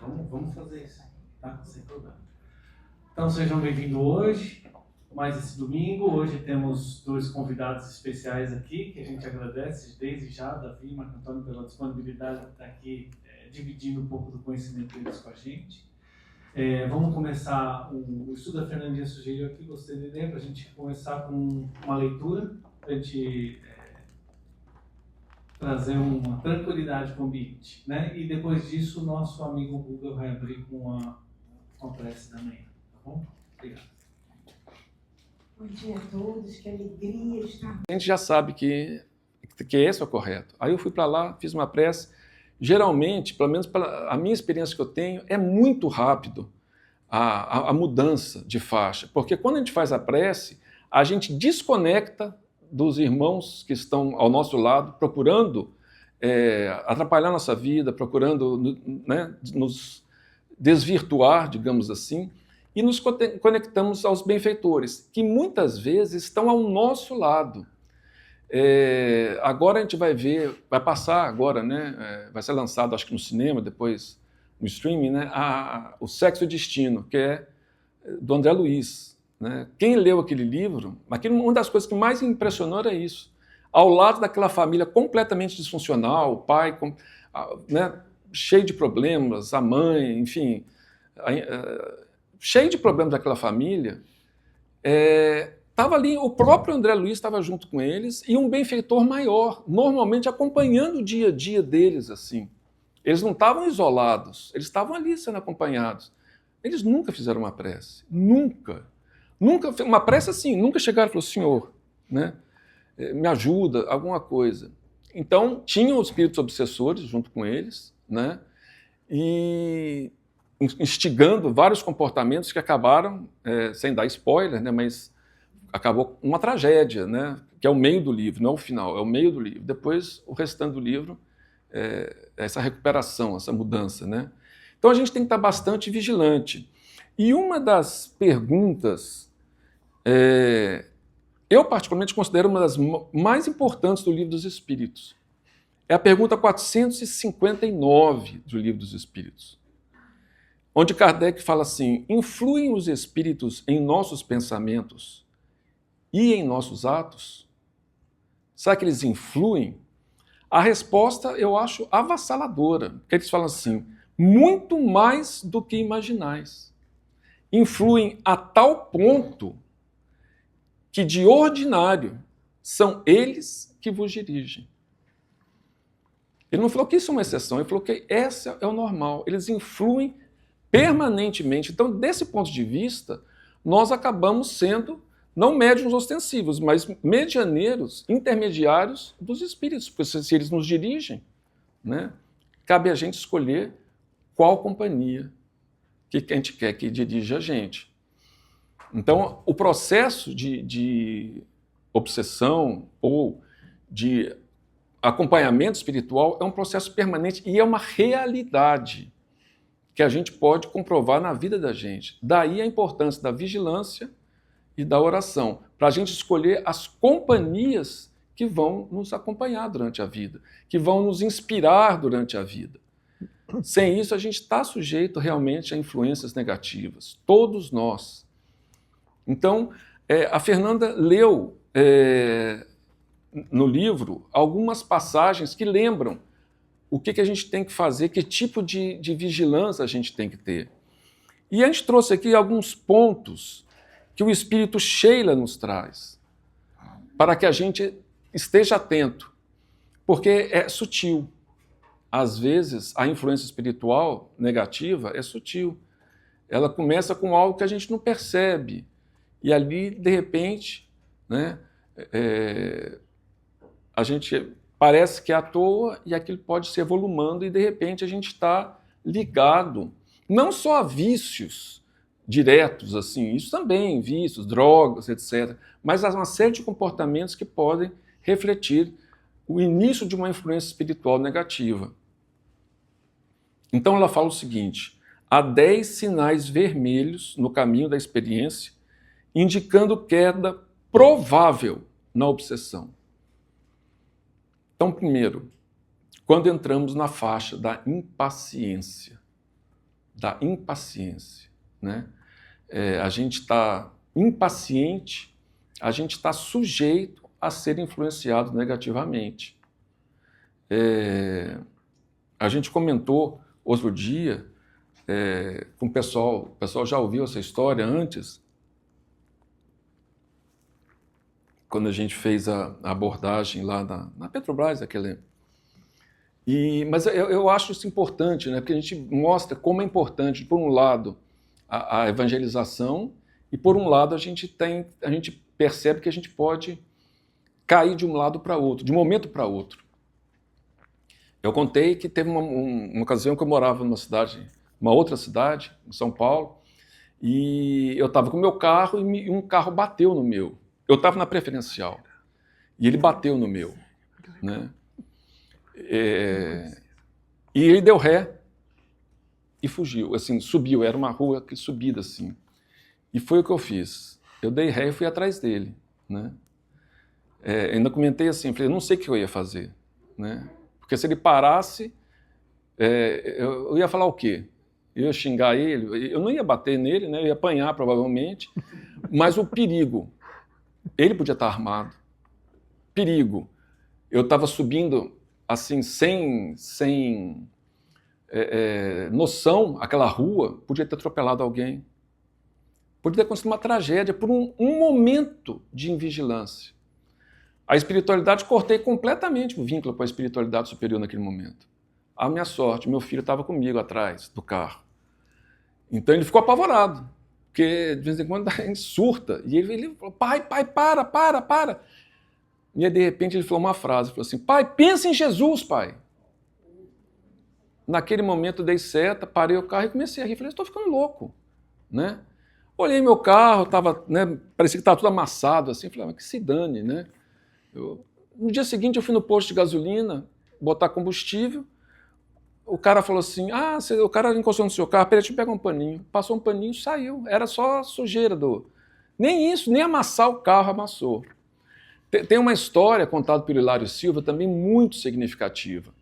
Vamos fazer isso, tá? Sem problema. Então sejam bem-vindos hoje, mais esse domingo. Hoje temos dois convidados especiais aqui, que a gente agradece desde já, Davi e Marco Antônio, pela disponibilidade de estar aqui dividindo um pouco do conhecimento deles com a gente. Vamos começar, o estudo da Fernandinha sugeriu aqui, gostei de ler, para a gente começar com uma leitura, para a gente trazer uma tranquilidade para o ambiente, né? E depois disso, o nosso amigo Guga vai abrir com a prece da manhã, tá bom? Obrigado. Bom dia a todos, que alegria estar. A gente já sabe que esse é o correto. Aí eu fui para lá, fiz uma prece. Geralmente, pelo menos pela a minha experiência que eu tenho, é muito rápido a mudança de faixa, porque quando a gente faz a prece, a gente desconecta dos irmãos que estão ao nosso lado, procurando atrapalhar nossa vida, procurando nos desvirtuar, digamos assim, e nos conectamos aos benfeitores, que muitas vezes estão ao nosso lado. Agora a gente vai ver, vai passar agora, né? Vai ser lançado, acho que no cinema, depois no streaming, né? O Sexo e o Destino, que é do André Luiz. Né? Quem leu aquele livro, uma das coisas que mais me impressionou era isso. Ao lado daquela família completamente disfuncional, o pai né, cheio de problemas, a mãe, enfim, cheio de problemas daquela família, estava ali, o próprio André Luiz estava junto com eles e um benfeitor maior, normalmente acompanhando o dia a dia deles. Assim. Eles não estavam isolados, eles estavam ali sendo acompanhados. Eles nunca fizeram uma prece, nunca. Nunca, uma prece assim, nunca chegaram e falaram, Senhor, né, me ajuda, alguma coisa. Então, tinham os espíritos obsessores junto com eles, né, e instigando vários comportamentos que acabaram, sem dar spoiler, né, mas acabou uma tragédia, né, que é o meio do livro, não o final, é o meio do livro. Depois, o restante do livro, essa recuperação, essa mudança. Né. Então, a gente tem que estar bastante vigilante. E uma das perguntas, eu particularmente considero uma das mais importantes do Livro dos Espíritos. É a pergunta 459 do Livro dos Espíritos, onde Kardec fala assim, influem os espíritos em nossos pensamentos e em nossos atos? Será que eles influem? A resposta eu acho avassaladora, porque eles falam assim, muito mais do que imaginais. Influem a tal ponto que, de ordinário, são eles que vos dirigem. Ele não falou que isso é uma exceção, ele falou que esse é o normal. Eles influem permanentemente. Então, desse ponto de vista, nós acabamos sendo, não médiuns ostensivos, mas medianeiros, intermediários dos espíritos, porque se eles nos dirigem, né, cabe a gente escolher qual companhia que a gente quer que dirija a gente. Então, o processo de obsessão ou de acompanhamento espiritual é um processo permanente e é uma realidade que a gente pode comprovar na vida da gente. Daí a importância da vigilância e da oração, para a gente escolher as companhias que vão nos acompanhar durante a vida, que vão nos inspirar durante a vida. Sem isso, a gente está sujeito realmente a influências negativas, todos nós. Então, a Fernanda leu no livro algumas passagens que lembram o que a gente tem que fazer, que tipo de vigilância a gente tem que ter. E a gente trouxe aqui alguns pontos que o Espírito Sheila nos traz, para que a gente esteja atento, porque é sutil. Às vezes, a influência espiritual negativa é sutil. Ela começa com algo que a gente não percebe. E ali, de repente, né, a gente parece que é à toa e aquilo pode se evolumando e, de repente, a gente está ligado não só a vícios diretos, assim, isso também, vícios, drogas, etc., mas a uma série de comportamentos que podem refletir o início de uma influência espiritual negativa. Então ela fala o seguinte, há 10 sinais vermelhos no caminho da experiência, indicando queda provável na obsessão. Então, primeiro, quando entramos na faixa da impaciência, da impaciência, né? A gente está impaciente, a gente está sujeito a ser influenciado negativamente. A gente comentou outro dia com o pessoal já ouviu essa história antes, quando a gente fez a abordagem lá na Petrobras, mas eu acho isso importante, né? Porque a gente mostra como é importante, por um lado, a evangelização, e por um lado a gente percebe que a gente pode cair de um lado para outro, de um momento para outro. Eu contei que teve uma ocasião que eu morava numa outra cidade, em São Paulo, e eu estava com o meu carro e um carro bateu no meu. Eu estava na preferencial e ele bateu no meu, né? E ele deu ré e fugiu, assim, subiu, era uma rua que subida assim. E foi o que eu fiz. Eu dei ré e fui atrás dele, né? Ainda comentei assim, falei, não sei o que eu ia fazer, né? Porque se ele parasse, eu ia falar o quê? Eu ia xingar ele, eu não ia bater nele, né? Eu ia apanhar provavelmente, mas o perigo, ele podia estar armado. Perigo. Eu estava subindo assim, sem noção, aquela rua, podia ter atropelado alguém. Podia ter acontecido uma tragédia por um momento de invigilância. A espiritualidade, cortei completamente o vínculo com a espiritualidade superior naquele momento. A minha sorte, meu filho estava comigo atrás do carro. Então ele ficou apavorado, porque de vez em quando a gente surta. E ele falou, pai, para. E aí, de repente, ele falou uma frase, falou assim, pai, pensa em Jesus, pai. Naquele momento, eu dei seta, parei o carro e comecei a rir. Falei, estou ficando louco, né? Olhei meu carro, parecia que estava tudo amassado, assim. Falei, mas que se dane, né? No dia seguinte, eu fui no posto de gasolina, botar combustível. O cara falou assim, o cara encostou no seu carro, peraí, deixa eu pegar um paninho. Passou um paninho, saiu. Era só sujeira Nem isso, nem amassar o carro amassou. Tem uma história contada pelo Hilário Silva, também muito significativa.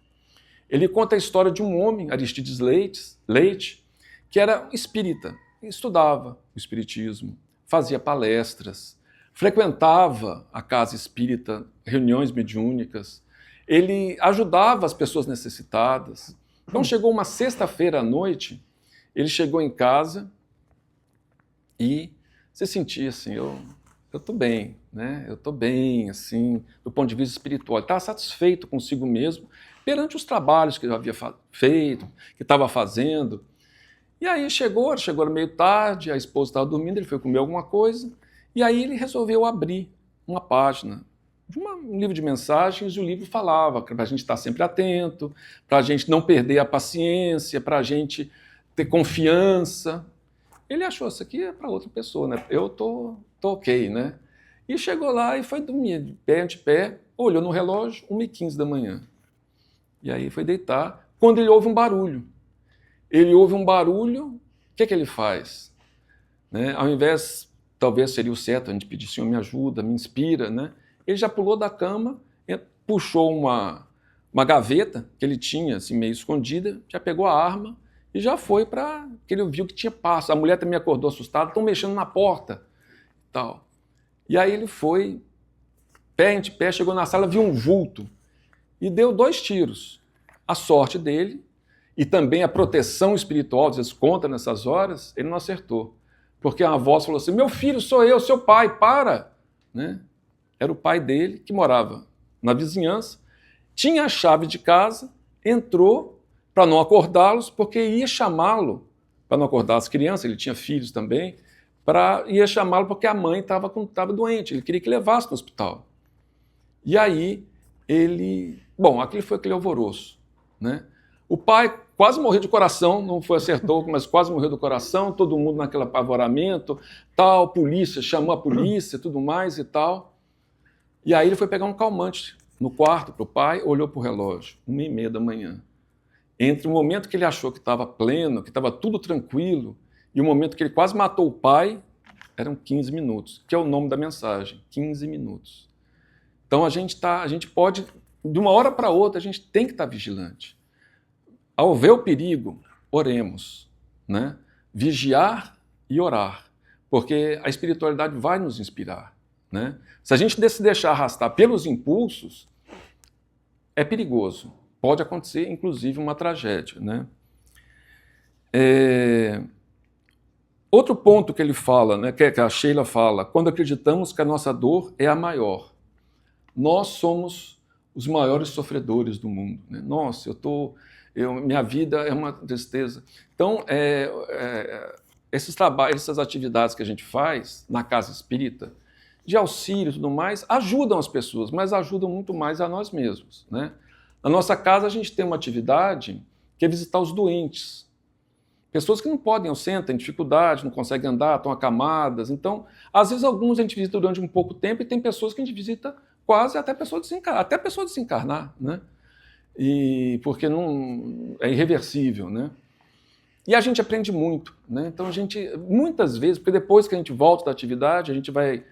Ele conta a história de um homem, Aristides Leite, que era espírita, estudava o espiritismo, fazia palestras, frequentava a casa espírita, reuniões mediúnicas, ele ajudava as pessoas necessitadas. Então chegou uma sexta-feira à noite, ele chegou em casa e se sentia assim, eu estou bem, né? Eu estou bem, assim, do ponto de vista espiritual. Ele estava satisfeito consigo mesmo perante os trabalhos que eu havia feito, que estava fazendo. E aí chegou meio tarde, a esposa estava dormindo, ele foi comer alguma coisa, e aí ele resolveu abrir uma página de um livro de mensagens, e o livro falava para a gente estar sempre atento, para a gente não perder a paciência, para a gente ter confiança. Ele achou, isso aqui é para outra pessoa, né? Eu tô ok, né? E chegou lá e foi dormir, de pé, olhou no relógio, 1h15 da manhã. E aí foi deitar, quando ele ouve um barulho. O que ele faz? Né? Ao invés, talvez seria o certo, a gente pedir, Senhor, me ajuda, me inspira, né? Ele já pulou da cama, puxou uma gaveta que ele tinha, assim, meio escondida, já pegou a arma e já foi para... que ele viu que tinha passo. A mulher também acordou assustada, estão mexendo na porta. Tal. E aí ele foi, pé ante pé, chegou na sala, viu um vulto e deu 2 tiros. A sorte dele e também a proteção espiritual, às vezes conta nessas horas, ele não acertou. Porque uma voz falou assim, meu filho, sou eu, seu pai, para! Né? Era o pai dele, que morava na vizinhança, tinha a chave de casa, entrou para não acordá-los, porque ia chamá-lo, para não acordar as crianças, ele tinha filhos também, ia chamá-lo porque a mãe estava doente, ele queria que levasse no hospital. E aí aquele foi aquele alvoroço, né? O pai quase morreu de coração, não acertou, mas quase morreu do coração, todo mundo naquele apavoramento, tal, polícia, chamou a polícia, tudo mais e tal. E aí ele foi pegar um calmante no quarto para o pai, olhou para o relógio, 1h30 da manhã. Entre o momento que ele achou que estava pleno, que estava tudo tranquilo, e o momento que ele quase matou o pai, eram 15 minutos, que é o nome da mensagem, 15 minutos. Então a gente pode, de uma hora para outra, a gente tem que estar vigilante. Ao ver o perigo, oremos, né? Vigiar e orar, porque a espiritualidade vai nos inspirar, né? Se a gente se deixar arrastar pelos impulsos, é perigoso. Pode acontecer, inclusive, uma tragédia, né? Outro ponto que ele fala, né, que a Sheila fala, quando acreditamos que a nossa dor é a maior, nós somos os maiores sofredores do mundo, né? Nossa, minha vida é uma tristeza. Então, esses trabalhos, essas atividades que a gente faz na casa espírita, de auxílio e tudo mais, ajudam as pessoas, mas ajudam muito mais a nós mesmos, né? Na nossa casa, a gente tem uma atividade que é visitar os doentes. Pessoas que não podem ir ao centro, têm dificuldade, não conseguem andar, estão acamadas. Então, às vezes, alguns a gente visita durante um pouco tempo e tem pessoas que a gente visita quase até pessoa desencarnar, né? Porque não é irreversível, né? E a gente aprende muito, né? Então, a gente, muitas vezes, porque depois que a gente volta da atividade, a gente vai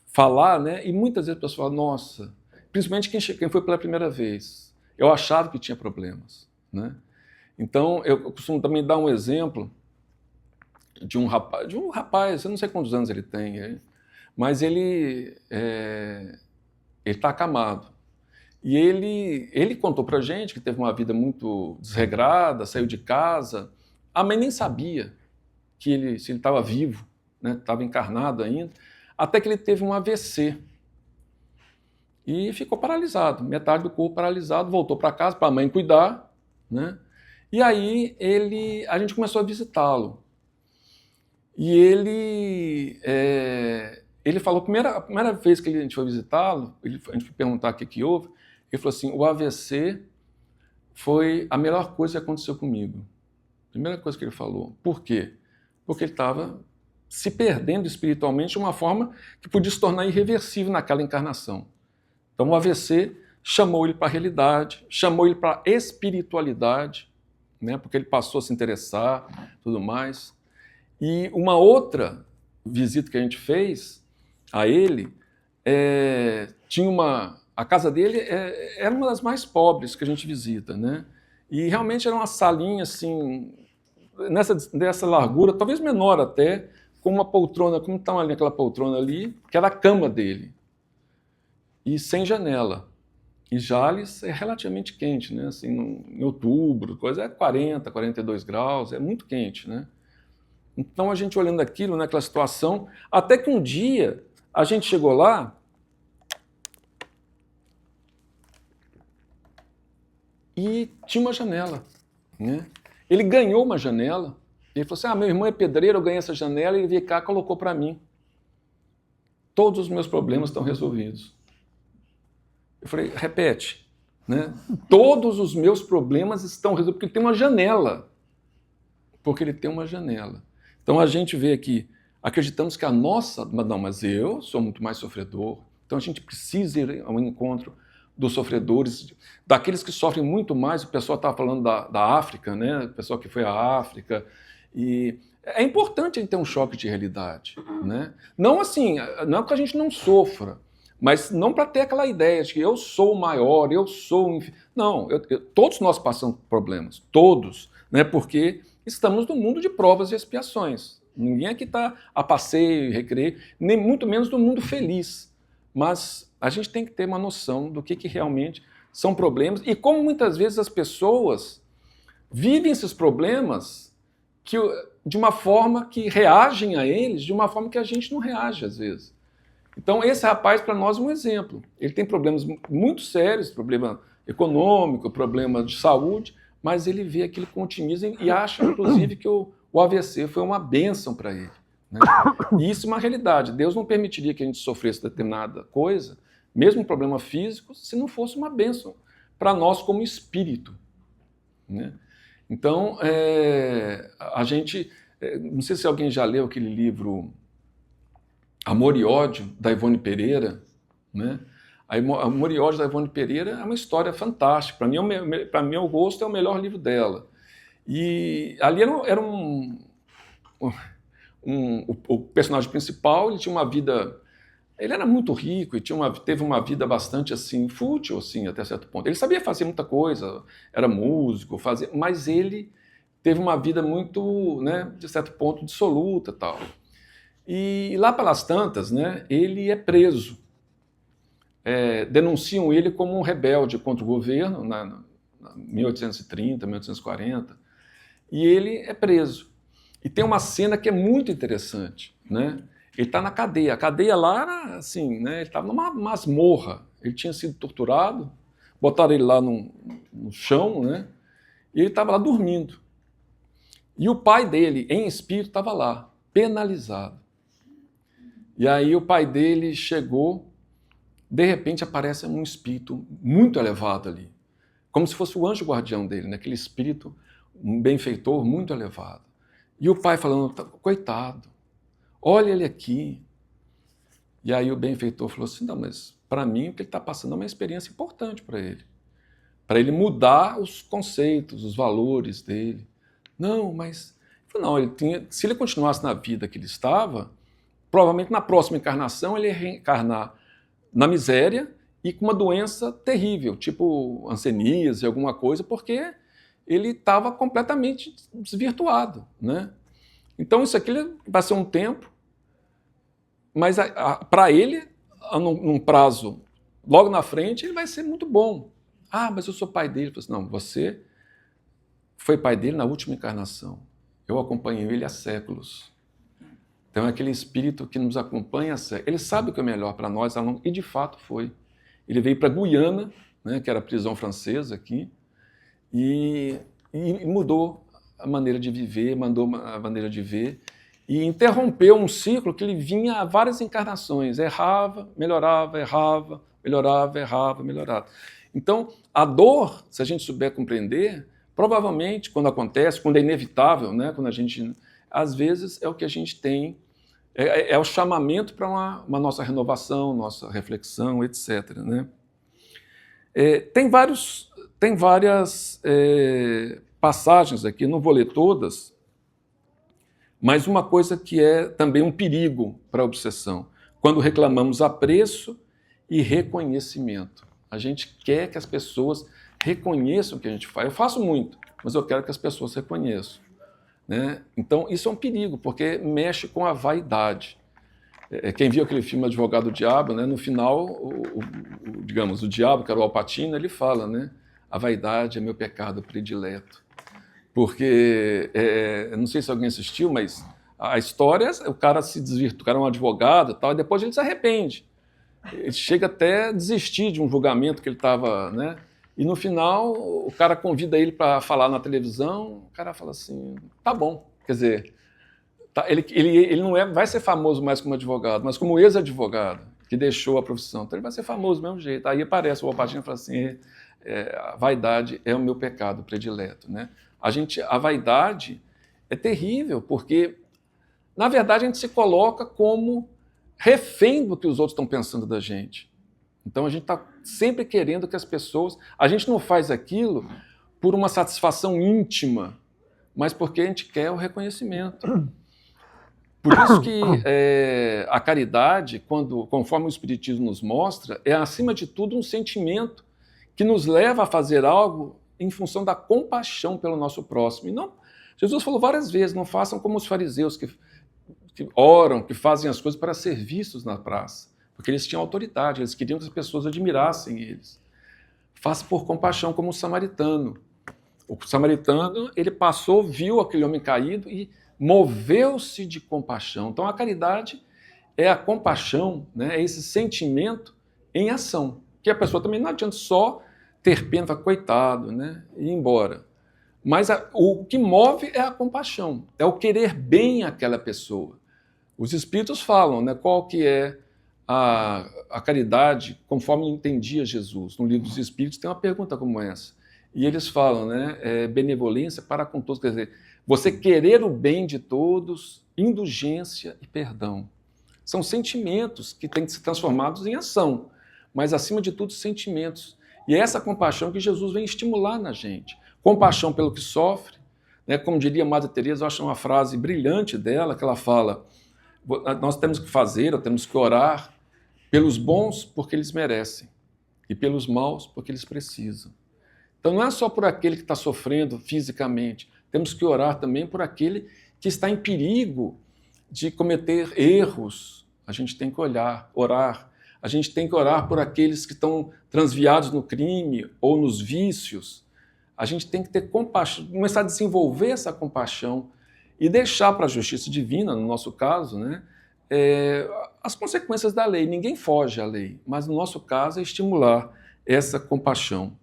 falar, né? E muitas vezes a pessoa fala, nossa, principalmente quem foi pela primeira vez, eu achava que tinha problemas, né? Então, eu costumo também dar um exemplo de um rapaz, eu não sei quantos anos ele tem, mas ele está acamado. E ele contou pra gente que teve uma vida muito desregrada, saiu de casa, a mãe nem sabia se ele estava vivo, né? Estava encarnado ainda, até que ele teve um AVC. E ficou paralisado, metade do corpo paralisado, voltou para casa para a mãe cuidar, né? E aí a gente começou a visitá-lo. E ele falou, a primeira vez que a gente foi visitá-lo, a gente foi perguntar o que houve, ele falou assim, o AVC foi a melhor coisa que aconteceu comigo. Primeira coisa que ele falou. Por quê? Porque ele estava se perdendo espiritualmente de uma forma que podia se tornar irreversível naquela encarnação. Então o AVC chamou ele para a realidade, chamou ele para a espiritualidade, né, porque ele passou a se interessar, tudo mais. E uma outra visita que a gente fez a ele, a casa dele era uma das mais pobres que a gente visita, né? E realmente era uma salinha assim, nessa largura, talvez menor até, com uma poltrona, como está ali aquela poltrona ali, que era a cama dele, e sem janela. E Jales é relativamente quente, né? Assim, em outubro, coisa é 40, 42 graus, é muito quente, né? Então a gente olhando aquilo, naquela situação, até que um dia a gente chegou lá e tinha uma janela, né? Ele ganhou uma janela, ele falou assim, meu irmão é pedreiro, eu ganhei essa janela, e ele veio cá e colocou para mim. Todos os meus problemas estão resolvidos. Eu falei, repete, né? Todos os meus problemas estão resolvidos, porque ele tem uma janela. Porque ele tem uma janela. Então a gente vê aqui, acreditamos que a nossa... Não, mas eu sou muito mais sofredor. Então a gente precisa ir ao encontro dos sofredores, daqueles que sofrem muito mais. O pessoal estava falando da África, né? O pessoal que foi à África. E é importante a gente ter um choque de realidade, né? Não assim, não que a gente não sofra, mas não para ter aquela ideia de que eu sou o maior, eu sou... Não, todos nós passamos por problemas, todos, né? Porque estamos no mundo de provas e expiações. Ninguém aqui está a passeio e recreio, nem muito menos no mundo feliz. Mas a gente tem que ter uma noção do que realmente são problemas e como muitas vezes as pessoas vivem esses problemas de uma forma que reagem a eles de uma forma que a gente não reage às vezes. Então esse rapaz para nós é um exemplo. Ele tem problemas muito sérios, problema econômico, problema de saúde, mas ele vê aquilo com otimismo e acha inclusive que o AVC foi uma bênção para ele, né? E isso é uma realidade. Deus não permitiria que a gente sofresse determinada coisa, mesmo um problema físico, se não fosse uma bênção para nós como espírito, né? Então, a gente... não sei se alguém já leu aquele livro Amor e Ódio, da Ivone Pereira, né? Amor e Ódio, da Ivone Pereira, é uma história fantástica. Para mim, o gosto é o melhor livro dela. E ali era o personagem principal, ele tinha uma vida... Ele era muito rico e teve uma vida bastante assim, fútil assim, até certo ponto. Ele sabia fazer muita coisa, era músico, mas ele teve uma vida muito, né, de certo ponto, dissoluta e tal. E lá pelas tantas, né, ele é preso. Denunciam ele como um rebelde contra o governo, na 1830, 1840, e ele é preso. E tem uma cena que é muito interessante, né? Ele está na cadeia. A cadeia lá era assim, né? Ele estava numa masmorra. Ele tinha sido torturado, botaram ele lá no chão, né? E ele estava lá dormindo. E o pai dele, em espírito, estava lá, penalizado. E aí o pai dele chegou, de repente aparece um espírito muito elevado ali, como se fosse o anjo guardião dele, né? Aquele espírito, um benfeitor muito elevado. E o pai falando, coitado, olha ele aqui. E aí o benfeitor falou assim, não, mas para mim o que ele está passando é uma experiência importante para ele mudar os conceitos, os valores dele. Não, mas não, se ele continuasse na vida que ele estava, provavelmente na próxima encarnação ele ia reencarnar na miséria e com uma doença terrível, tipo hanseníase, alguma coisa, porque ele estava completamente desvirtuado, né? Então isso aqui vai ser um tempo, mas para ele, num prazo logo na frente, ele vai ser muito bom. Ah, mas eu sou pai dele. Eu falei assim, não, você foi pai dele na última encarnação. Eu acompanhei ele há séculos. Então é aquele espírito que nos acompanha há séculos. Ele sabe o que é melhor para nós, e de fato foi. Ele veio para Guiana, né, que era a prisão francesa aqui, e mudou a maneira de viver, mandou a maneira de ver, e interrompeu um ciclo que ele vinha há várias encarnações. Errava, melhorava, errava, melhorava, errava, melhorava. Então, a dor, se a gente souber compreender, provavelmente, quando acontece, quando é inevitável, né, quando a gente... Às vezes é o que a gente tem, é o chamamento para uma nossa renovação, nossa reflexão, etc. Né? Tem várias passagens aqui, não vou ler todas, mas uma coisa que é também um perigo para a obsessão, quando reclamamos apreço e reconhecimento. A gente quer que as pessoas reconheçam o que a gente faz. Eu faço muito, mas eu quero que as pessoas reconheçam. Né? Então, isso é um perigo, porque mexe com a vaidade. Quem viu aquele filme Advogado do Diabo, né? No final, digamos, o diabo, que era o Al Pacino, ele fala, né? A vaidade é meu pecado predileto. Porque, não sei se alguém assistiu, mas a história, o cara se desvirtua, o cara é um advogado e tal, e depois ele se arrepende. Ele chega até a desistir de um julgamento que ele estava, né? E no final, o cara convida ele para falar na televisão, o cara fala assim, tá bom. Quer dizer, ele não vai ser famoso mais como advogado, mas como ex-advogado, que deixou a profissão. Então ele vai ser famoso do mesmo jeito. Aí aparece o Al Pacino e fala assim, a vaidade é o meu pecado predileto. Né? A vaidade é terrível, porque, na verdade, a gente se coloca como refém do que os outros estão pensando da gente. Então a gente está sempre querendo que as pessoas... A gente não faz aquilo por uma satisfação íntima, mas porque a gente quer o reconhecimento. Por isso que a caridade, conforme o Espiritismo nos mostra, é acima de tudo um sentimento que nos leva a fazer algo em função da compaixão pelo nosso próximo. E não, Jesus falou várias vezes, não façam como os fariseus que oram, que fazem as coisas para ser vistos na praça. Porque eles tinham autoridade, eles queriam que as pessoas admirassem eles. Faça por compaixão, como o samaritano. O samaritano, ele passou, viu aquele homem caído e moveu-se de compaixão. Então, a caridade é a compaixão, né? É esse sentimento em ação. Que a pessoa também não adianta só ter pena, falar, coitado, né? E ir embora. Mas o que move é a compaixão, é o querer bem àquela pessoa. Os espíritos falam, né? Qual que é a caridade, conforme entendia Jesus. No livro dos Espíritos tem uma pergunta como essa. E eles falam, né, benevolência para com todos. Quer dizer, você querer o bem de todos, indulgência e perdão. São sentimentos que têm que ser transformados em ação, mas, acima de tudo, sentimentos. E é essa compaixão que Jesus vem estimular na gente. Compaixão pelo que sofre. Né, como diria Madre Teresa, eu acho uma frase brilhante dela, que ela fala, nós temos que fazer, ou temos que orar pelos bons porque eles merecem e pelos maus porque eles precisam. Então não é só por aquele que está sofrendo fisicamente, temos que orar também por aquele que está em perigo de cometer erros. A gente tem que orar. A gente tem que orar por aqueles que estão transviados no crime ou nos vícios. A gente tem que ter compaixão, começar a desenvolver essa compaixão e deixar para a justiça divina, no nosso caso, né, as consequências da lei. Ninguém foge à lei, mas no nosso caso é estimular essa compaixão.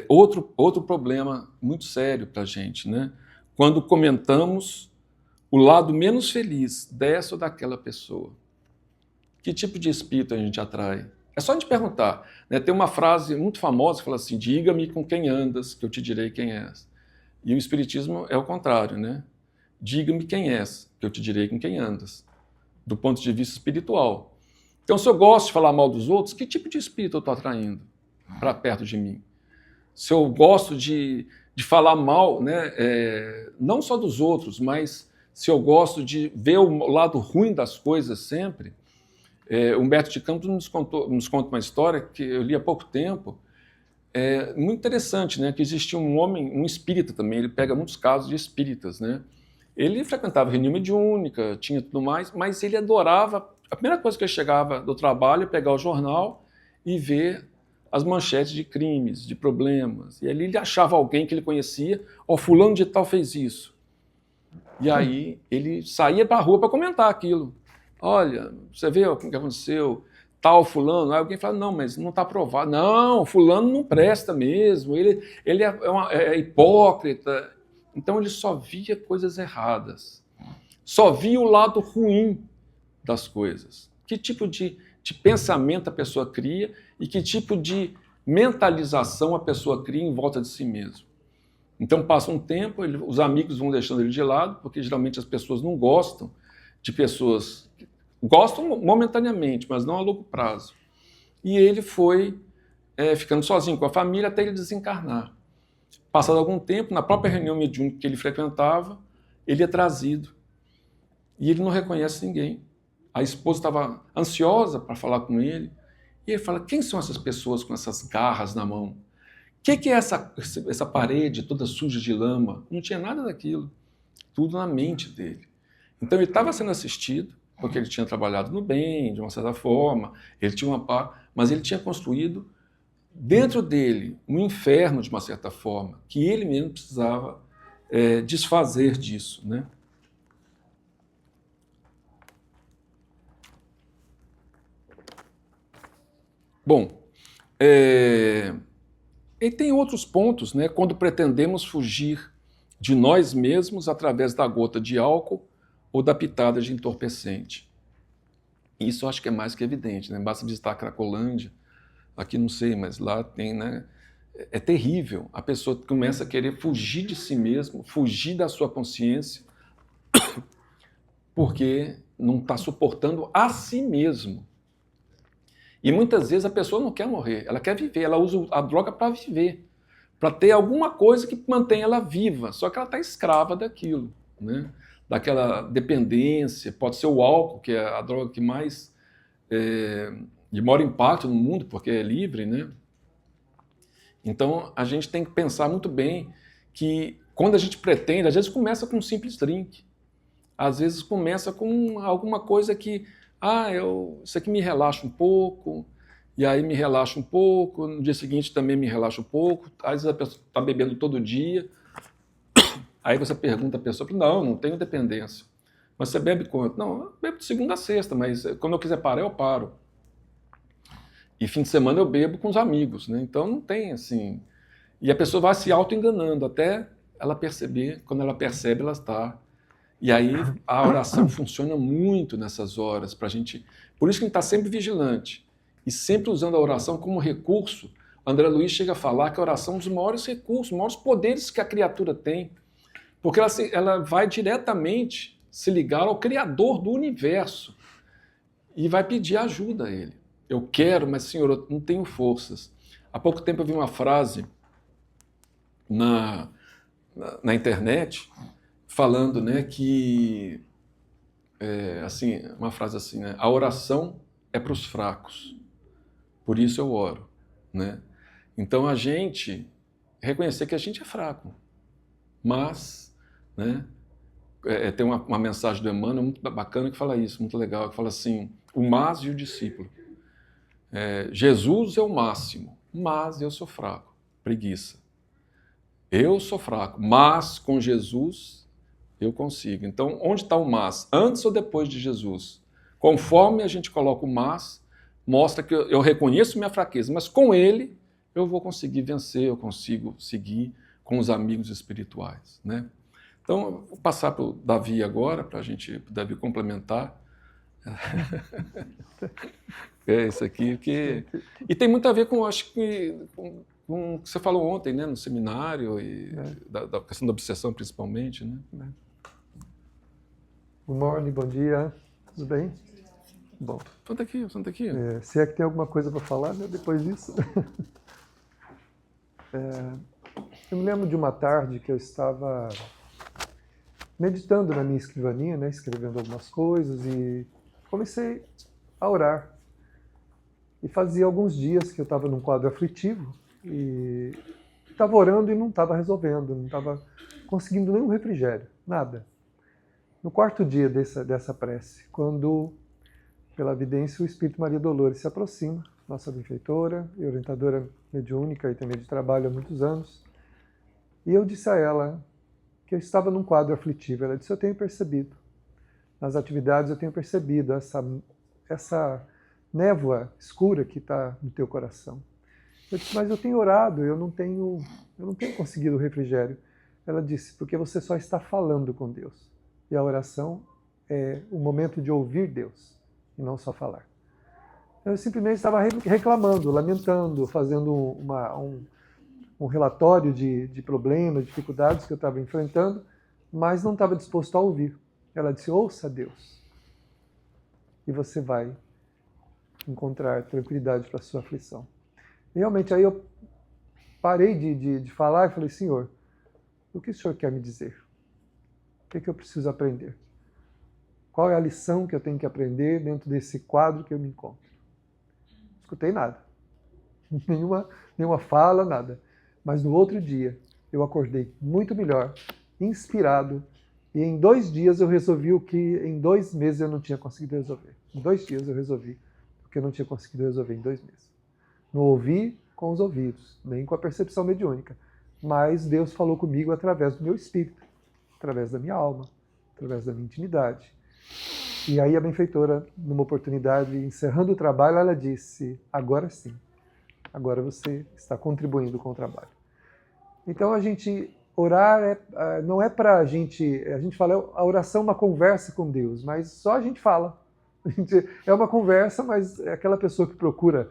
Outro problema muito sério para a gente, né, quando comentamos o lado menos feliz dessa ou daquela pessoa. Que tipo de espírito a gente atrai? É só a gente perguntar, né? Tem uma frase muito famosa que fala assim: diga-me com quem andas, que eu te direi quem és. E o Espiritismo é o contrário, né? Diga-me quem és, que eu te direi com quem andas, do ponto de vista espiritual. Então, se eu gosto de falar mal dos outros, que tipo de espírito eu estou atraindo para perto de mim? Se eu gosto de falar mal, né, não só dos outros, mas se eu gosto de ver o lado ruim das coisas sempre. Humberto de Campos nos conta uma história que eu li há pouco tempo, muito interessante, né, que existia um homem, um espírita também, ele pega muitos casos de espíritas, né? Ele frequentava reunião mediúnica, tinha tudo mais, mas ele adorava, a primeira coisa que ele chegava do trabalho é pegar o jornal e ver as manchetes de crimes, de problemas, e ali ele achava alguém que ele conhecia, fulano de tal fez isso. E aí ele saía para a rua para comentar aquilo. Olha, você vê o que aconteceu, tal fulano. Aí alguém fala, não, mas não está provado. Não, fulano não presta mesmo, ele é hipócrita. Então ele só via coisas erradas, só via o lado ruim das coisas. Que tipo de pensamento a pessoa cria e que tipo de mentalização a pessoa cria em volta de si mesmo. Então passa um tempo, os amigos vão deixando ele de lado, porque geralmente as pessoas não gostam de pessoas... Gostam momentaneamente, mas não a longo prazo. E ele foi ficando sozinho com a família até ele desencarnar. Passado algum tempo, na própria reunião mediúnica que ele frequentava, ele é trazido. E ele não reconhece ninguém. A esposa estava ansiosa para falar com ele. E ele fala, quem são essas pessoas com essas garras na mão? O que é essa parede toda suja de lama? Não tinha nada daquilo. Tudo na mente dele. Então ele estava sendo assistido, porque ele tinha trabalhado no bem, de uma certa forma, ele tinha mas ele tinha construído dentro dele um inferno, de uma certa forma, que ele mesmo precisava desfazer disso, né? Bom, e tem outros pontos, né, quando pretendemos fugir de nós mesmos através da gota de álcool ou da pitada de entorpecente. Isso eu acho que é mais que evidente, né? Basta visitar a Cracolândia, aqui não sei, mas lá tem, né? É terrível. A pessoa começa a querer fugir de si mesmo, fugir da sua consciência, porque não está suportando a si mesmo. E muitas vezes a pessoa não quer morrer, ela quer viver, ela usa a droga para viver, para ter alguma coisa que mantenha ela viva, só que ela está escrava daquilo, né? Daquela dependência, pode ser o álcool, que é a droga que mais de maior impacto no mundo, porque é livre, né? Então, a gente tem que pensar muito bem que quando a gente pretende, às vezes começa com um simples drink, às vezes começa com alguma coisa que, isso aqui me relaxa um pouco, e aí me relaxa um pouco, no dia seguinte também me relaxa um pouco, às vezes a pessoa está bebendo todo dia, aí você pergunta a pessoa, não tenho dependência. Mas você bebe quanto? Não, eu bebo de segunda a sexta, mas quando eu quiser parar, eu paro. E fim de semana eu bebo com os amigos, né? Então não tem assim... E a pessoa vai se auto-enganando até ela perceber, quando ela percebe, ela está... E aí a oração funciona muito nessas horas pra gente... Por isso que a gente está sempre vigilante e sempre usando a oração como recurso. André Luiz chega a falar que a oração é um dos maiores recursos, os maiores poderes que a criatura tem. Porque ela vai diretamente se ligar ao Criador do universo e vai pedir ajuda a Ele. Eu quero, mas, Senhor, eu não tenho forças. Há pouco tempo eu vi uma frase na internet falando, né, que, assim, uma frase assim, né, a oração é para os fracos, por isso eu oro, né? Então a gente reconhecer que a gente é fraco. Mas, né, tem uma mensagem do Emmanuel muito bacana que fala isso, muito legal, que fala assim, o mas e o discípulo. Jesus é o máximo, mas eu sou fraco, preguiça. Eu sou fraco, mas com Jesus eu consigo. Então, onde está o mas? Antes ou depois de Jesus? Conforme a gente coloca o mas, mostra que eu reconheço minha fraqueza, mas com ele eu vou conseguir vencer, eu consigo seguir com os amigos espirituais, né? Então, vou passar para o Davi agora, para o Davi complementar. É isso aqui, e tem muito a ver com, acho que, com o que você falou ontem, né, no seminário, e da questão da obsessão principalmente, né? Good morning, bom dia, tudo bem? Bom. Senta aqui. Se é que tem alguma coisa para falar, né, depois disso. Eu me lembro de uma tarde que eu estava meditando na minha escrivaninha, né, escrevendo algumas coisas, e comecei a orar. E fazia alguns dias que eu estava num quadro aflitivo, e estava orando e não estava resolvendo, não estava conseguindo nenhum refrigério, nada. No quarto dia dessa prece, quando, pela vidência, o Espírito Maria Dolores se aproxima, nossa benfeitora e orientadora mediúnica e também de trabalho há muitos anos, e eu disse a ela que eu estava num quadro aflitivo. Ela disse, eu tenho percebido, nas atividades eu tenho percebido essa névoa escura que está no teu coração. Eu disse, mas eu tenho orado, eu não tenho conseguido o refrigério. Ela disse, porque você só está falando com Deus. E a oração é o momento de ouvir Deus, e não só falar. Eu simplesmente estava reclamando, lamentando, fazendo um relatório de problemas, dificuldades que eu estava enfrentando, mas não estava disposto a ouvir. Ela disse, ouça Deus, e você vai encontrar tranquilidade para a sua aflição. E realmente aí eu parei de falar e falei, Senhor, o que o Senhor quer me dizer? O que eu preciso aprender? Qual é a lição que eu tenho que aprender dentro desse quadro que eu me encontro? Não escutei nada. Nenhuma fala, nada. Mas no outro dia eu acordei muito melhor, inspirado, e em 2 dias eu resolvi o que em 2 meses eu não tinha conseguido resolver. Em 2 dias eu resolvi o que eu não tinha conseguido resolver em 2 meses. Não ouvi com os ouvidos, nem com a percepção mediúnica, mas Deus falou comigo através do meu espírito, através da minha alma, através da minha intimidade. E aí a benfeitora, numa oportunidade, encerrando o trabalho, ela disse, agora sim, agora você está contribuindo com o trabalho. Então a gente orar não é para a gente fala, a oração é uma conversa com Deus, mas só a gente fala. É uma conversa, mas é aquela pessoa que procura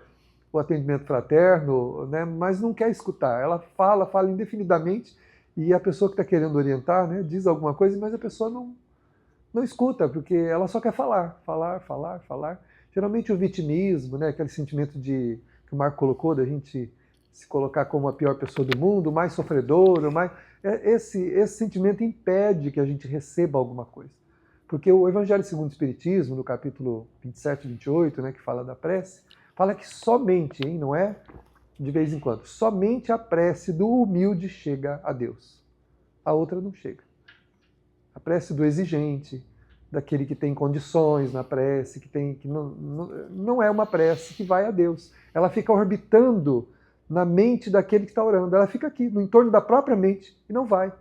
o atendimento fraterno, né, mas não quer escutar. Ela fala indefinidamente, e a pessoa que está querendo orientar, né, diz alguma coisa, mas a pessoa não escuta, porque ela só quer falar. Geralmente o vitimismo, né, aquele sentimento que o Marco colocou, da gente se colocar como a pior pessoa do mundo, mais sofredor, esse sentimento impede que a gente receba alguma coisa. Porque o Evangelho segundo o Espiritismo, no capítulo 27 e 28, né, que fala da prece, fala que somente, não é de vez em quando, somente a prece do humilde chega a Deus. A outra não chega. A prece do exigente, daquele que tem condições na prece, que não é uma prece que vai a Deus. Ela fica orbitando na mente daquele que está orando. Ela fica aqui, no entorno da própria mente, e não vai.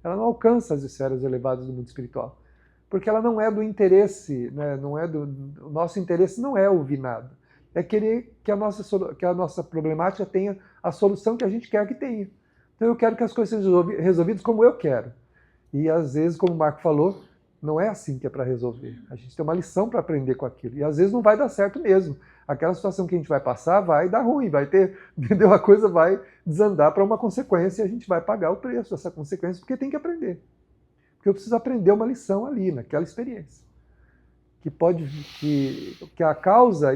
Ela não alcança as esferas elevadas do mundo espiritual. Porque ela não é do interesse, né? O nosso interesse não é ouvir nada. É querer que a nossa problemática tenha a solução que a gente quer que tenha. Então eu quero que as coisas sejam resolvidas como eu quero. E às vezes, como o Marco falou, não é assim que é para resolver. A gente tem uma lição para aprender com aquilo. E às vezes não vai dar certo mesmo. Aquela situação que a gente vai passar vai dar ruim, vai ter, entendeu? A coisa vai desandar para uma consequência e a gente vai pagar o preço dessa consequência, porque tem que aprender. Porque eu preciso aprender uma lição ali, naquela experiência. Que a causa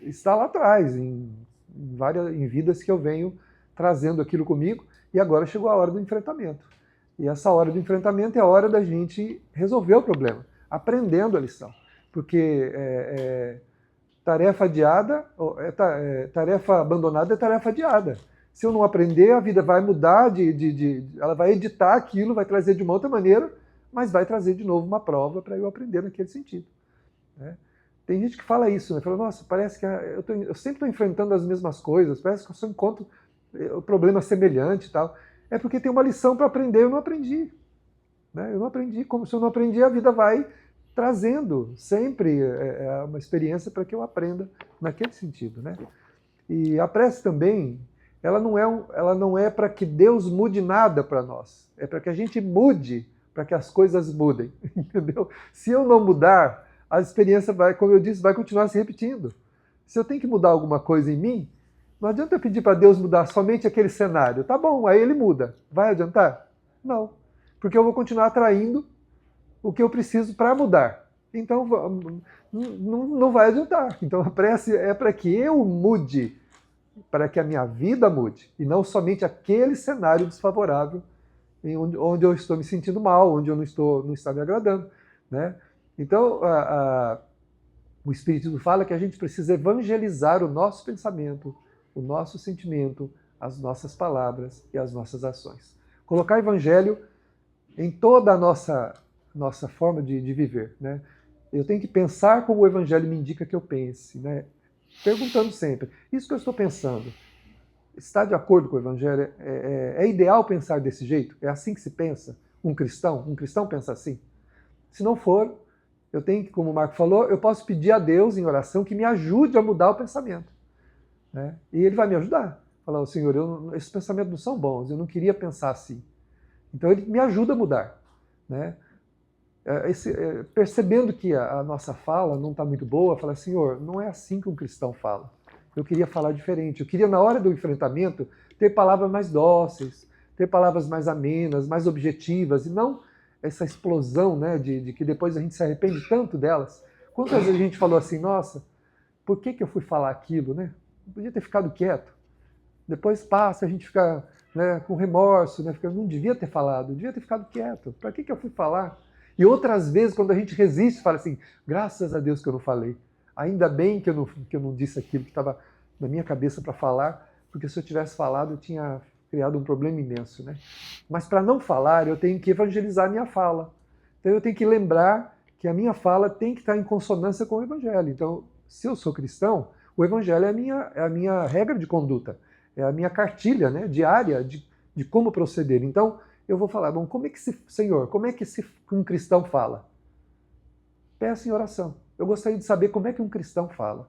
está lá atrás, em vidas que eu venho trazendo aquilo comigo, e agora chegou a hora do enfrentamento. E essa hora do enfrentamento é a hora da gente resolver o problema, aprendendo a lição. Porque tarefa adiada, tarefa abandonada é tarefa adiada. Se eu não aprender, a vida vai mudar, ela vai editar aquilo, vai trazer de uma outra maneira, mas vai trazer de novo uma prova para eu aprender naquele sentido. Né? Tem gente que fala isso, né? Fala, nossa, parece que eu sempre estou enfrentando as mesmas coisas, parece que eu só encontro o problema semelhante e tal. É porque tem uma lição para aprender, eu não aprendi. Né? Eu não aprendi, como se eu não aprendi, a vida vai trazendo sempre uma experiência para que eu aprenda naquele sentido. Né? E a prece também, ela não é para que Deus mude nada para nós, é para que a gente mude, para que as coisas mudem, entendeu? Se eu não mudar, a experiência vai, como eu disse, vai continuar se repetindo. Se eu tenho que mudar alguma coisa em mim, não adianta eu pedir para Deus mudar somente aquele cenário. Tá bom, aí ele muda. Vai adiantar? Não. Porque eu vou continuar atraindo o que eu preciso para mudar. Então, não vai adiantar. Então, a prece é para que eu mude, para que a minha vida mude, e não somente aquele cenário desfavorável onde eu estou me sentindo mal, onde eu não está me agradando. Né? Então, o Espiritismo fala que a gente precisa evangelizar o nosso pensamento, o nosso sentimento, as nossas palavras e as nossas ações. Colocar evangelho em toda a nossa forma de viver. Né? Eu tenho que pensar como o evangelho me indica que eu pense, né? Perguntando sempre, isso que eu estou pensando, está de acordo com o evangelho? É ideal pensar desse jeito? É assim que se pensa? Um cristão pensa assim? Se não for, eu tenho que, como o Marco falou, eu posso pedir a Deus em oração que me ajude a mudar o pensamento. Né? E ele vai me ajudar. Falar, Senhor, esses pensamentos não são bons, eu não queria pensar assim. Então ele me ajuda a mudar. Né? Percebendo que a nossa fala não está muito boa, fala, Senhor, não é assim que um cristão fala. Eu queria falar diferente. Eu queria, na hora do enfrentamento, ter palavras mais dóceis, ter palavras mais amenas, mais objetivas, e não essa explosão, né, de que depois a gente se arrepende tanto delas. Quantas vezes a gente falou assim, nossa, por que eu fui falar aquilo? Né? Eu podia ter ficado quieto. Depois passa, a gente fica, né, com remorso, né, não devia ter falado, devia ter ficado quieto. Para que eu fui falar? E outras vezes, quando a gente resiste, fala assim, graças a Deus que eu não falei. Ainda bem que eu não disse aquilo que estava na minha cabeça para falar, porque se eu tivesse falado, eu tinha criado um problema imenso. Né? Mas para não falar, eu tenho que evangelizar a minha fala. Então eu tenho que lembrar que a minha fala tem que estar em consonância com o Evangelho. Então, se eu sou cristão, o Evangelho é a minha regra de conduta, é a minha cartilha, né, diária de como proceder. Então, eu vou falar, bom, Senhor, como é que um cristão fala? Peça em oração. Eu gostaria de saber como é que um cristão fala.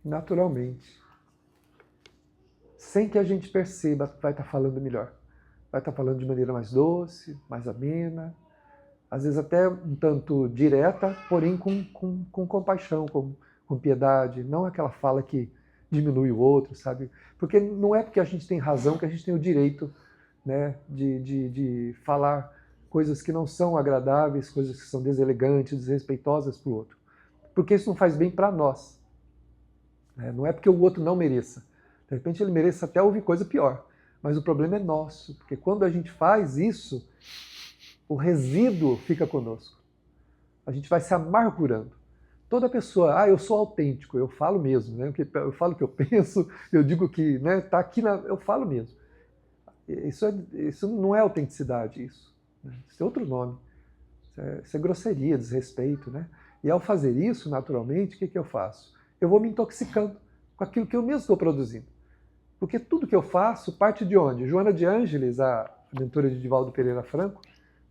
Naturalmente. Sem que a gente perceba, vai estar falando melhor. Vai estar falando de maneira mais doce, mais amena, às vezes até um tanto direta, porém com compaixão, com piedade. Não aquela fala que diminui o outro, sabe? Porque não é porque a gente tem razão que a gente tem o direito, né, de falar coisas que não são agradáveis, coisas que são deselegantes, desrespeitosas para o outro. Porque isso não faz bem para nós. Né? Não é porque o outro não mereça. De repente ele mereça até ouvir coisa pior. Mas o problema é nosso, porque quando a gente faz isso, o resíduo fica conosco. A gente vai se amargurando. Toda pessoa, eu sou autêntico, eu falo mesmo, né? Eu falo o que eu penso, eu digo que, né, tá aqui, eu falo mesmo. Isso não é autenticidade, isso. Né? Isso é outro nome. Isso é grosseria, desrespeito, né? E ao fazer isso, naturalmente, o que eu faço? Eu vou me intoxicando com aquilo que eu mesmo estou produzindo. Porque tudo que eu faço parte de onde? Joana de Ângeles, a mentora de Divaldo Pereira Franco,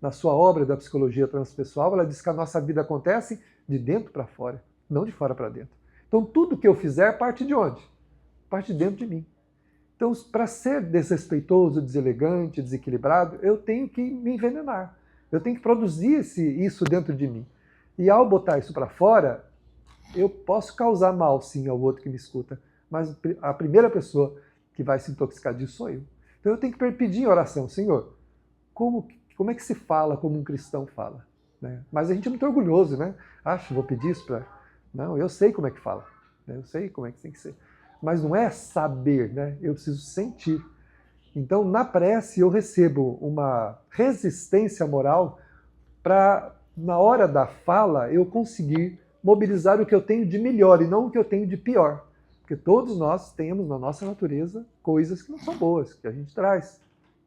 na sua obra da psicologia transpessoal, ela diz que a nossa vida acontece de dentro para fora, não de fora para dentro. Então tudo que eu fizer parte de onde? Parte de dentro de mim. Então, para ser desrespeitoso, deselegante, desequilibrado, eu tenho que me envenenar. Eu tenho que produzir isso dentro de mim. E ao botar isso para fora, eu posso causar mal, sim, ao outro que me escuta. Mas a primeira pessoa que vai se intoxicar disso sou eu. Então eu tenho que pedir em oração, Senhor, como é que se fala como um cristão fala? Né? Mas a gente é muito orgulhoso, né? Vou pedir isso para... Não, eu sei como é que fala. Né? Eu sei como é que tem que ser. Mas não é saber, né? Eu preciso sentir. Então, na prece, eu recebo uma resistência moral para, na hora da fala, eu conseguir mobilizar o que eu tenho de melhor e não o que eu tenho de pior. Porque todos nós temos na nossa natureza coisas que não são boas, que a gente traz.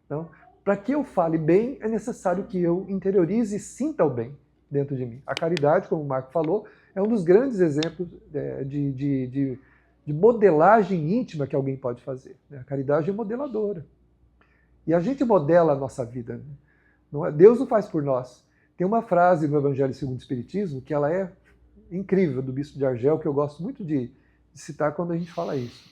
Então, para que eu fale bem, é necessário que eu interiorize e sinta o bem dentro de mim. A caridade, como o Marco falou, é um dos grandes exemplos de modelagem íntima que alguém pode fazer. A caridade é modeladora. E a gente modela a nossa vida. Não é? Deus não faz por nós. Tem uma frase no Evangelho segundo o Espiritismo que ela é incrível, do Bispo de Argel, que eu gosto muito de citar quando a gente fala isso.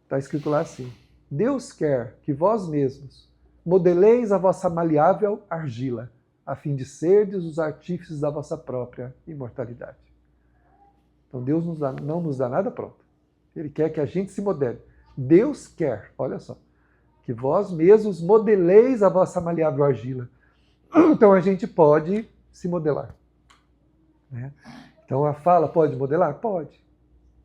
Está escrito lá assim: Deus quer que vós mesmos modeleis a vossa maleável argila, a fim de serdes os artífices da vossa própria imortalidade. Então Deus não nos dá nada pronto. Ele quer que a gente se modele. Deus quer, olha só, que vós mesmos modeleis a vossa maleável argila. Então a gente pode se modelar. Né? Então a fala pode modelar? Pode.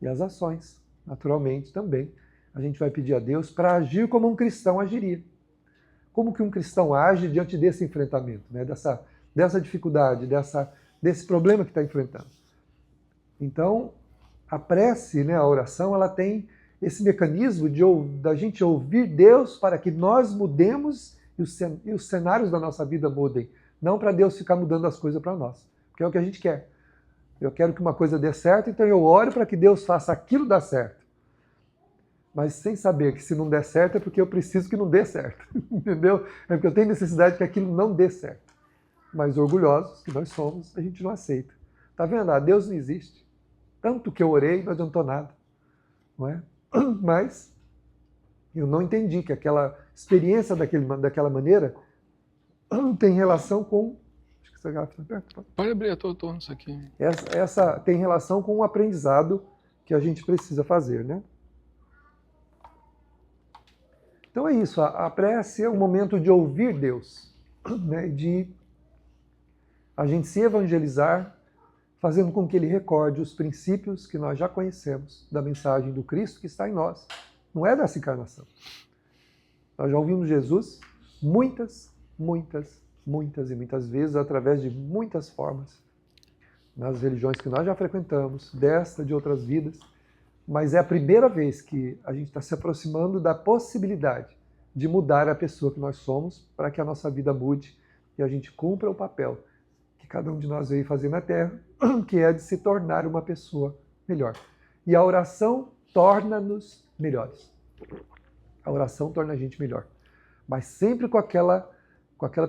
E as ações, naturalmente, também. A gente vai pedir a Deus para agir como um cristão agiria. Como que um cristão age diante desse enfrentamento, né? dessa dificuldade, desse problema que está enfrentando. Então, a prece, né, a oração, ela tem esse mecanismo da gente ouvir Deus para que nós mudemos e os cenários da nossa vida mudem. Não para Deus ficar mudando as coisas para nós, porque é o que a gente quer. Eu quero que uma coisa dê certo, então eu oro para que Deus faça aquilo dar certo. Mas sem saber que se não der certo é porque eu preciso que não dê certo. Entendeu? É porque eu tenho necessidade que aquilo não dê certo. Mas orgulhosos que nós somos, a gente não aceita. Tá vendo? Ah, Deus não existe. Tanto que eu orei, não adiantou nada. Não é? Mas eu não entendi que aquela experiência daquela maneira tem relação com... Acho que essa garrafa está perto. Pode abrir, eu estou nisso aqui. Essa tem relação com o aprendizado que a gente precisa fazer, né? Então é isso, a prece é um momento de ouvir Deus, né? De a gente se evangelizar, fazendo com que Ele recorde os princípios que nós já conhecemos da mensagem do Cristo que está em nós. Não é dessa encarnação. Nós já ouvimos Jesus muitas e muitas vezes, através de muitas formas, nas religiões que nós já frequentamos, desta, de outras vidas, mas é a primeira vez que a gente está se aproximando da possibilidade de mudar a pessoa que nós somos para que a nossa vida mude e a gente cumpra o papel que cada um de nós veio fazer na Terra, que é de se tornar uma pessoa melhor. E a oração torna-nos melhores. A oração torna a gente melhor. Mas sempre com aquela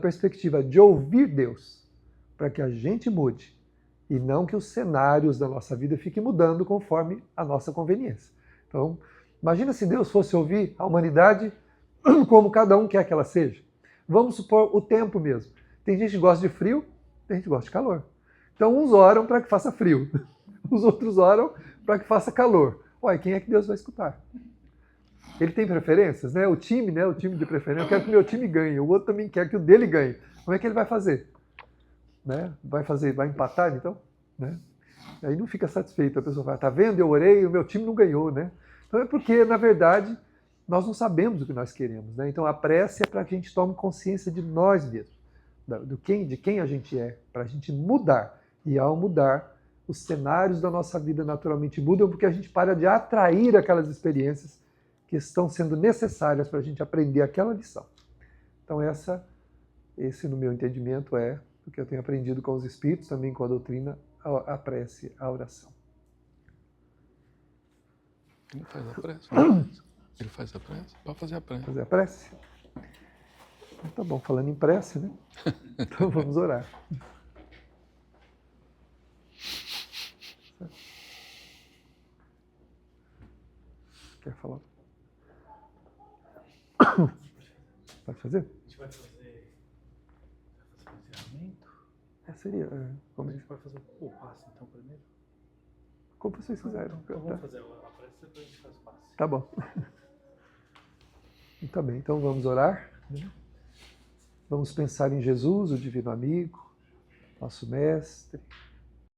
perspectiva de ouvir Deus, para que a gente mude, e não que os cenários da nossa vida fiquem mudando conforme a nossa conveniência. Então, imagina se Deus fosse ouvir a humanidade como cada um quer que ela seja. Vamos supor o tempo mesmo. Tem gente que gosta de frio, tem gente que gosta de calor. Então, uns oram para que faça frio, os outros oram para que faça calor. Olha, quem é que Deus vai escutar? Ele tem preferências, né? O time de preferência. Eu quero que o meu time ganhe, o outro também quer que o dele ganhe. Como é que ele vai fazer? Né? Vai empatar, então? Né? Aí não fica satisfeito. A pessoa fala, tá vendo? Eu orei, o meu time não ganhou, né? Então é porque, na verdade, nós não sabemos o que nós queremos, né? Então a prece é para que a gente tome consciência de nós mesmos, de quem a gente é, para a gente mudar. E ao mudar, os cenários da nossa vida naturalmente mudam, porque a gente para de atrair aquelas experiências que estão sendo necessárias para a gente aprender aquela lição. Então esse, no meu entendimento, é o que eu tenho aprendido com os Espíritos, também com a doutrina, a prece, a oração. Ele faz a prece? Ele faz a prece? Pode fazer a prece. Fazer a prece? Então, tá bom, falando em prece, né? Então vamos orar. Quer falar? Pode fazer? A gente vai fazer o encerramento. Seria. Como a gente vai fazer o passe, então, primeiro? Como vocês quiserem. Então vamos fazer a prece, depois a gente faz o passe. Tá bom. Tá bem, então vamos orar. Né? Vamos pensar em Jesus, o Divino Amigo, nosso Mestre,